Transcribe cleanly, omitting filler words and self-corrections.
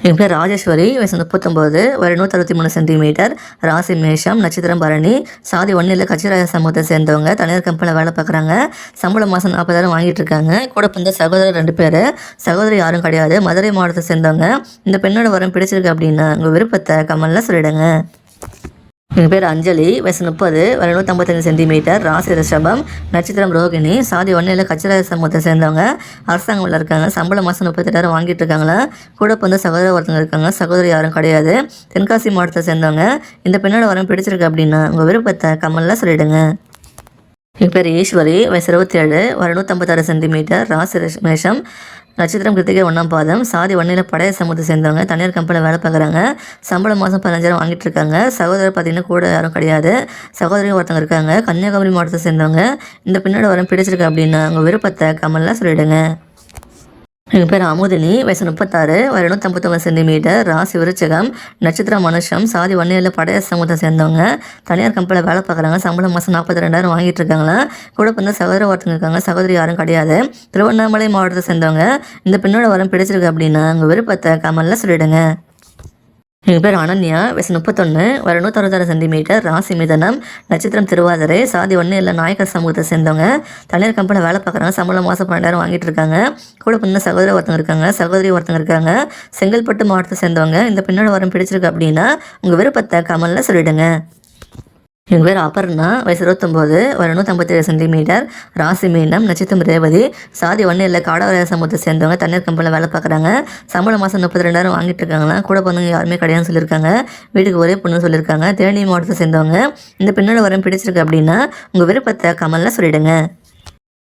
என் பேர் ராஜேஸ்வரி, வயசு 39, ஒரு 163 சென்டிமீட்டர், ராசி மேஷம், நட்சத்திரம் பரணி, சாதி 1 கட்சிராய சமூகத்தை சேர்ந்தவங்க, தனியார் கம்பெனியில் வேலை பார்க்குறாங்க. சம்பளம் மாதம் 40,000 வாங்கிட்டு இருக்காங்க. கூட பிறந்த சகோதரர் 2 பேர், சகோதரி யாரும் கிடையாது. மதுரை மாவட்டத்தை சேர்ந்தவங்க. இந்த பெண்ணோட வரம் பிடிச்சிருக்கு அப்படின்னா உங்கள் விருப்பத்தை கமெண்ட்ல சொல்லிடுங்க. எங்கள் பேர் அஞ்சலி, வயசு 30, ஒரு 155 சென்டிமீட்டர், ராசி ரிஷபம், நட்சத்திரம் ரோகிணி, சாதி 1 கட்சிராய சமூகத்தை சேர்ந்தவங்க, அரசாங்கத்தில் இருக்காங்க. சம்பளம் மாதம் 38,000 வாங்கிட்டு இருக்காங்களா. கூட பிறந்த சகோதரர் ஒருத்தங்க இருக்காங்க. சகோதரி யாரும் கிடையாது. தென்காசி மாவட்டத்தை சேர்ந்தவங்க. இந்த பெண்ணோட வரம் பிடிச்சிருக்கு அப்படின்னா உங்கள் விருப்பத்தை கமெண்ட்ல சொல்லிடுங்க. என் பேர் ஈஸ்வரி, வயசு 27, ஒரு 156 சென்டிமீட்டர், ராசி மேஷம், நட்சத்திரம் கிருத்திகை 1ஆம் பாதம், சாதி 1 பழைய சமூகத்தை சேர்ந்தவங்க, தனியார் கம்பெனியில் வேலை பார்க்குறாங்க. சம்பளம் மாதம் 15,000 வாங்கிட்டு இருக்காங்க. சகோதரர் பார்த்தீங்கன்னா கூட யாரும் கிடையாது. சகோதரியும் ஒருத்தவங்க இருக்காங்க. கன்னியாகுமரி மாவட்டத்தை சேர்ந்தவங்க. இந்த பெண்ணோட வரம் பிடிச்சிருக்கு அப்படின்னா உங்கள் விருப்பத்தை கமெண்ட்ல சொல்லிடுங்க. எங்கள் பேர் அமுதினி, வயசு 36, ஒரு 159 சென்டிமீட்டர், ராசி விருச்சிகம், நட்சத்திரம் மனுஷம், சாதி 1 பழைய சமூகத்தை சேர்ந்தவங்க, தனியார் கம்பெனியில் வேலை பார்க்குறாங்க. சம்பளம் மாதம் 42,000 வாங்கிட்டு இருக்காங்களா. கூட பிறந்த சகோதரர் ஒருத்தங்க இருக்காங்க. சகோதரி யாரும் கிடையாது. திருவண்ணாமலை மாவட்டத்தை சேர்ந்தவங்க. இந்த பெண்ணோட வரம் பிடிச்சிருக்கு அப்படின்னா உங்கள் விருப்பத்தை கமெண்ட்ல சொல்லிடுங்க. எங்கள் பேர் அனன்யா, வயசு 31, ஒரு 166 சென்டிமீட்டர், ராசி மிதனம், நட்சத்திரம் திருவாதிரை, சாதி 1 நாயக்கர் சமூகத்தை சேர்ந்தவங்க, தனியார் கம்பெனியில் வேலை பார்க்குறாங்க. சம்பளம் மாதம் 12,000 வாங்கிட்டு இருக்காங்க. கூட பிறந்த சகோதரி ஒருத்தங்க இருக்காங்க. சகோதரி ஒருத்தங்க இருக்காங்க. செங்கல்பட்டு மாவட்டத்தை சேர்ந்தவங்க. இந்த பெண்ணோட வரம் பிடிச்சிருக்கு அப்படின்னா உங்கள் விருப்பத்தை கமெண்ட்ல சொல்லிடுங்க. எங்கள் பேர் அபர்ணா, வயசு 29, ஒரு 157 சென்டிமீட்டர், ராசி மீனம், நட்சத்திரம் ரேவதி, சாதி 1 காடவராய சமூகத்தை சேர்ந்தவங்க, தனியார் கம்பெனியில் வேலை பார்க்குறாங்க. சம்பளம் மாதம் 32,000 வாங்கிட்டு இருக்காங்களா. கூட பிறந்தவங்க யாருமே கிடையாதுன்னு சொல்லியிருக்காங்க. வீட்டுக்கு ஒரே பொண்ணு சொல்லியிருக்காங்க. தேனி மாவட்டத்தை சேர்ந்தவங்க. இந்த பெண்ணோட வரம் பிடிச்சிருக்கு அப்படின்னா உங்கள் விருப்பத்தை கமெண்ட்ல சொல்லிடுங்க.